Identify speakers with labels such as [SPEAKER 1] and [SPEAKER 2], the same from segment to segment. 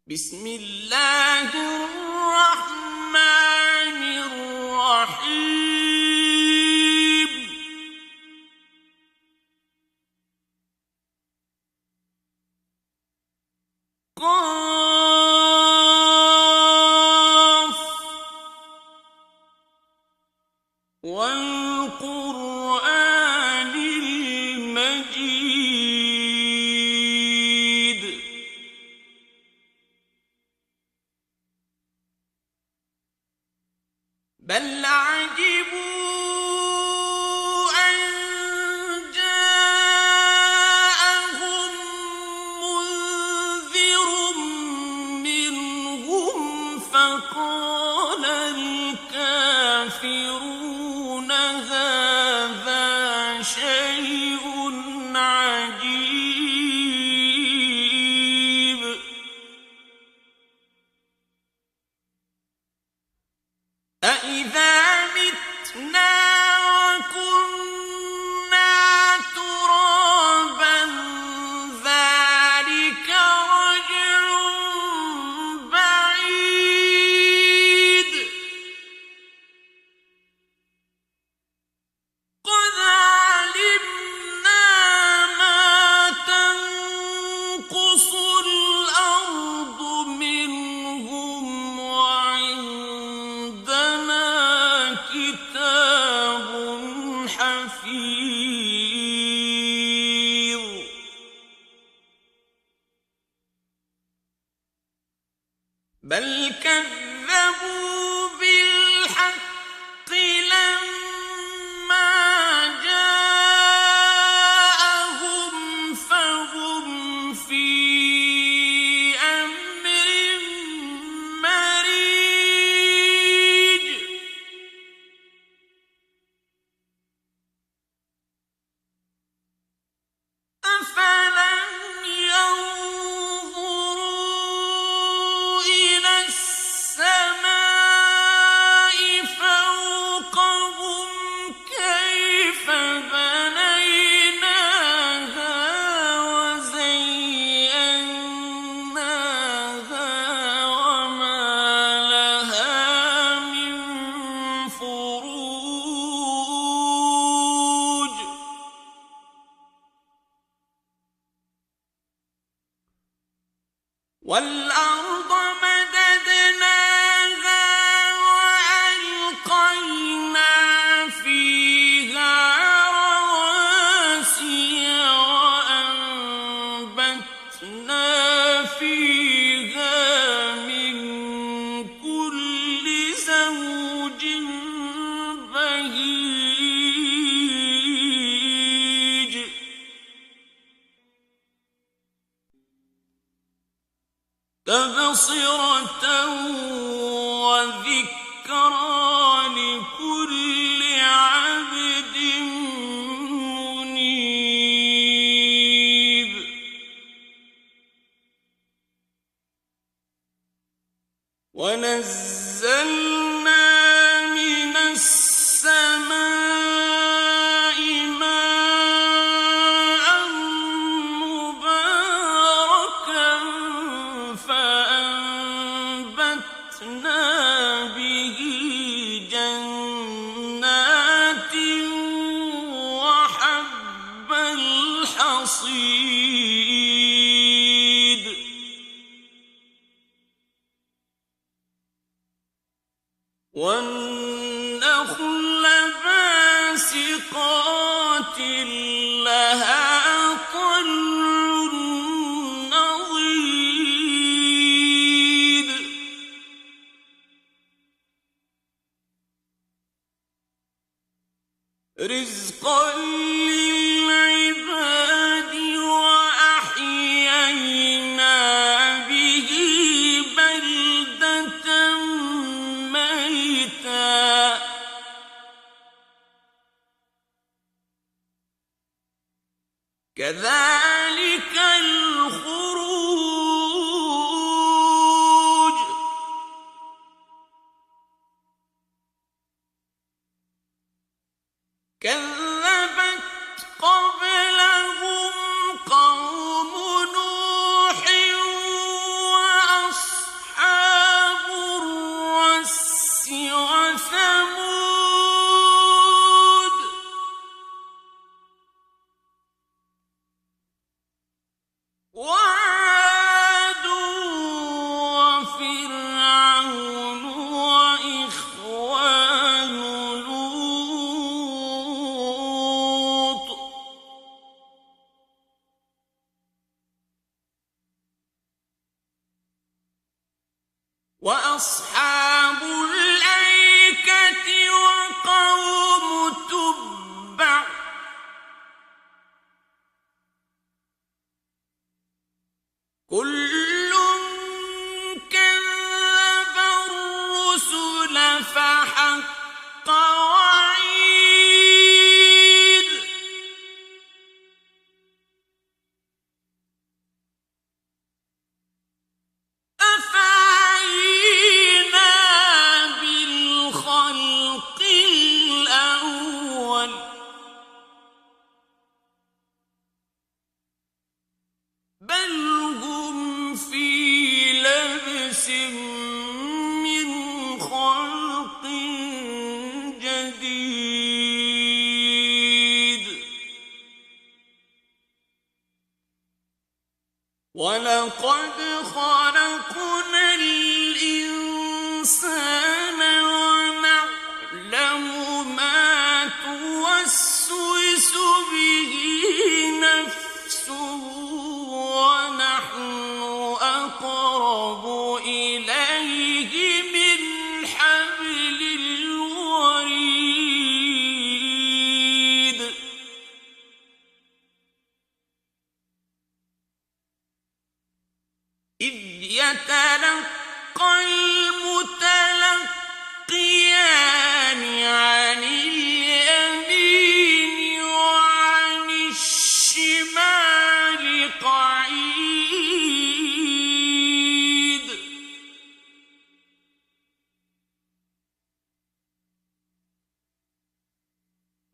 [SPEAKER 1] بسم الله الرحمن الرحيم قاف والقرآن المجيد بل عجبوا أن جاءهم منذر منهم فقال الكافرون هذا شيء عجيب أإذا متنا وكنا ترابا ذلك رجع بعيد قد علمنا ما تنقص الأرض منهم وعندنا كتاب حفيظ بل كذبوا بالحق لما جاءهم فهم في أمر مريج أفلم ينظروا إلى السماء فوقهم كيف بنيناها وزيناها وما لها من فروج والأرض مددناها وألقينا فيها رواسي وأنبتنا فيها من كل زوج بهيج تبصرة وذكرى لكل عبد منيب ونزلنا من السماء ماء مباركا فأنبتنا به جنات وحب الحصيد والنخل باسقات لها طلع نضيد رزقا للعباد وأحيينا به بلدة ميتا كذلك الخروج كذبت وأصحاب الأيكة وقوم تبع كل كذب الرسل فحق وعيد أفعينا بالخلق الأول بل هم في لبس من خلق جديد ولقد خلقنا الإنسان ونعلم ما توسوس به نفسه ونحن أقرب إليه من حبل الوريد إذ يتلقى المتلقيان عن اليمين وعن الشمال قعيد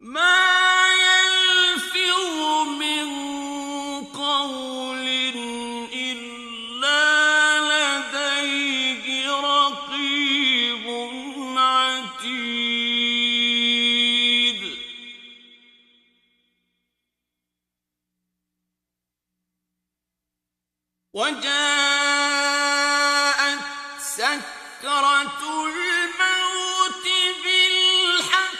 [SPEAKER 1] ما يلفظ من قول إلا لديه رقيب عتيد وجاءت سكرة الموت بالحق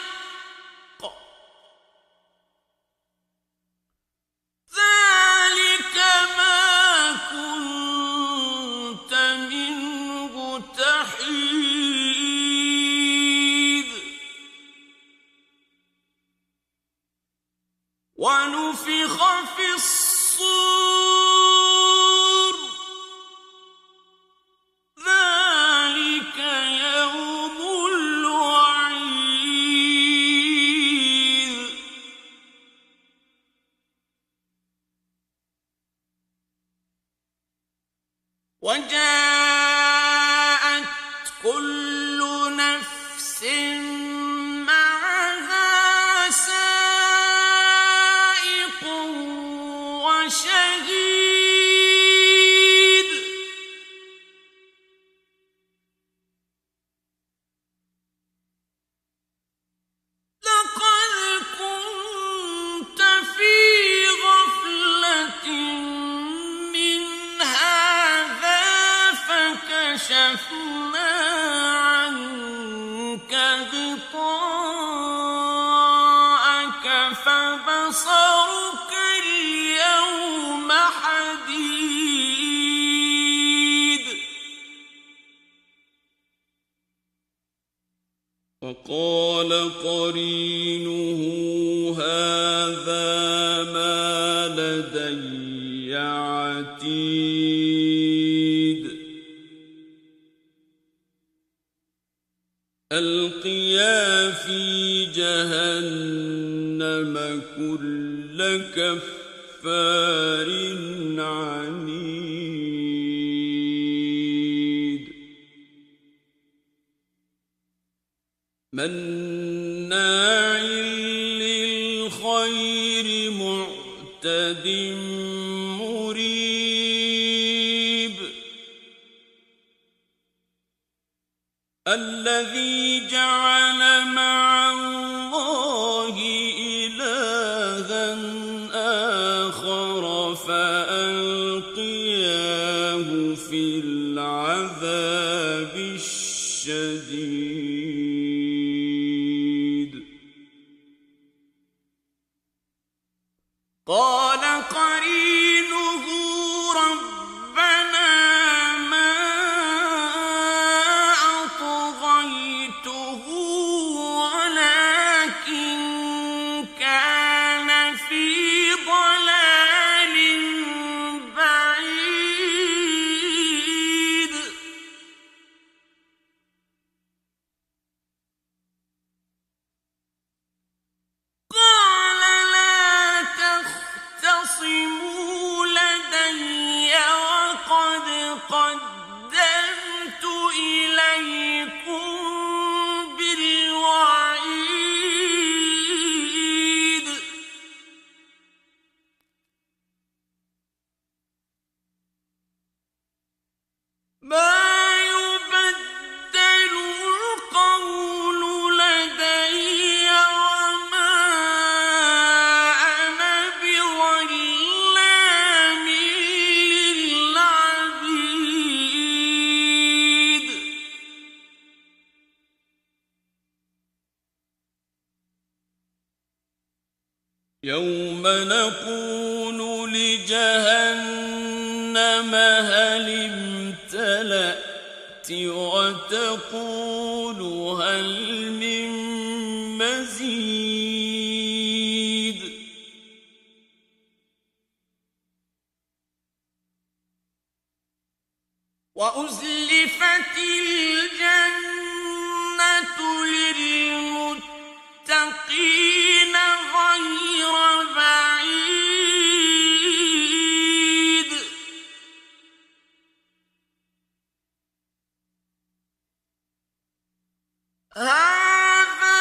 [SPEAKER 1] ذلك ما كنت منه تحيد ونفخ في الصور ذلك يوم الوعيد وجاءت كل نفس معها سائق وشهيد لقد كنت في غفلة من هذا فكشفنا عنك غطاءك فبصرك اليوم حديد وقال قرينه هذا ما لدي عتيد ألقيا في جهنم كل كفار عنيد مناع للخير معتد مريب الذي جعل مع الله إلها آخر فألقياه في العذاب الشديد قال قرينه ربنا ما يوم نقول لجهنم هل امتلأت وتقول هل من مزيد وأزلفت الجنة للمتقين غير بعيد هذا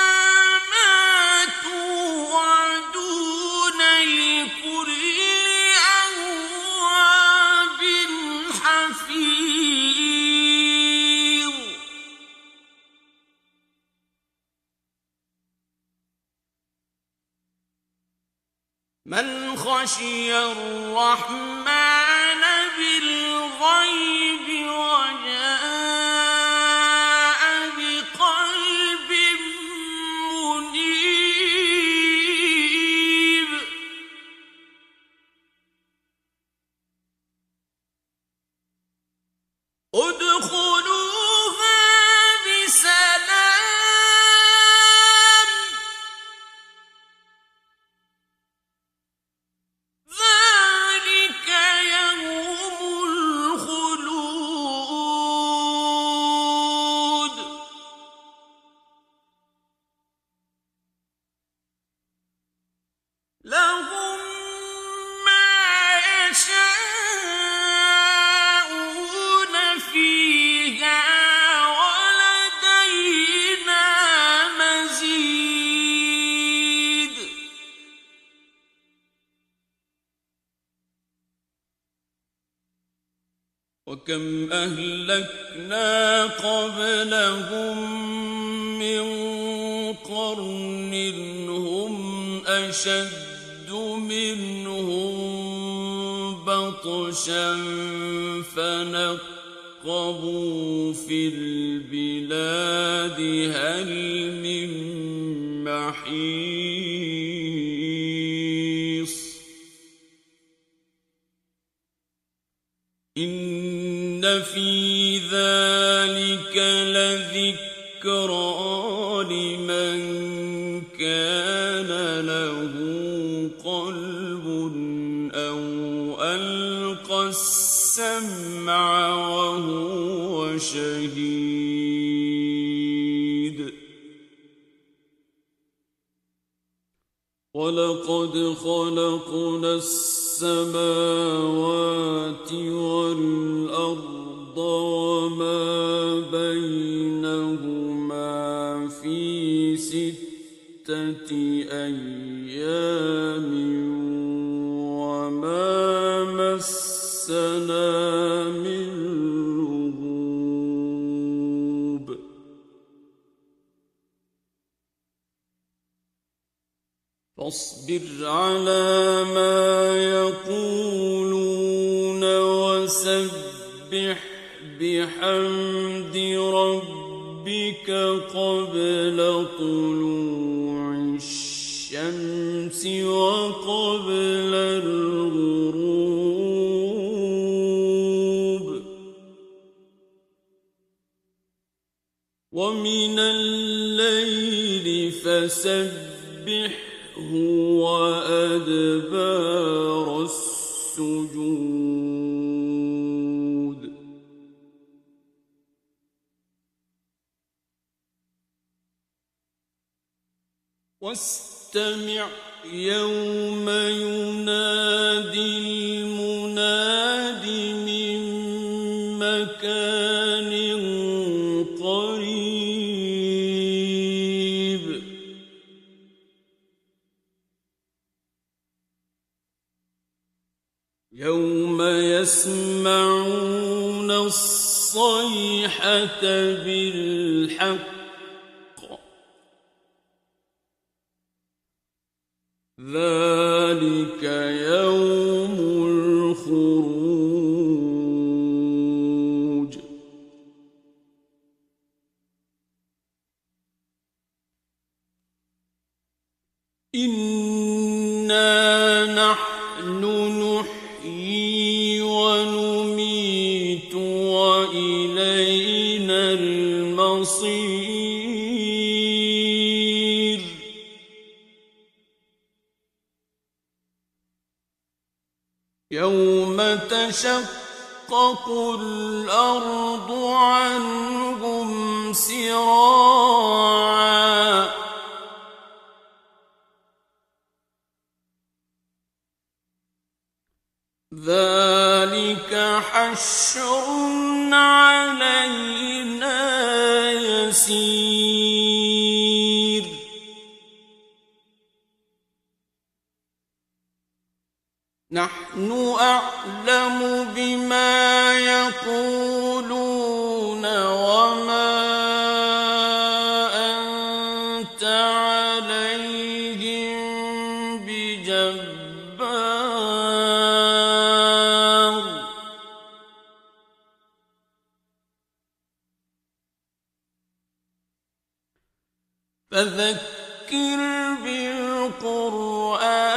[SPEAKER 1] ما توعدون لكل أواب حفيظ من خشي الرحمن بالغيب وجاء بقلب منيب ادخلوها بسلام ذلك يوم الخلود لهم ما يشاءون فيها ولدينا مزيد وكم أهلكنا قبلهم من قرن هم أشد منهم بطشا فنقبوا في البلاد هل من محيص إن في ذلك لذكرى لمن كان له قلب أو ألقى السمع وهو شهيد ولقد خلقنا السماوات والأرض وما بينهما في 6 أيام وما مسنا من لغوب فاصبر على ما يقولون وسبح بحمد ربك قبل طلوع الشمس وقبل الغروب ومن الليل فسبحه وأدبار السجود واستمع يوم ينادي المناد من مكان قريب يوم يسمعون الصيحة بالحق ذلك يوم الخروج إن إنا نحن نحيي ونميت وإلينا المصير يوم تشقق الأرض عنهم سراعا ذلك حشر علينا يسير نحن أعلم بما يقولون وما أنت عليهم بجبار فذكر بالقرآن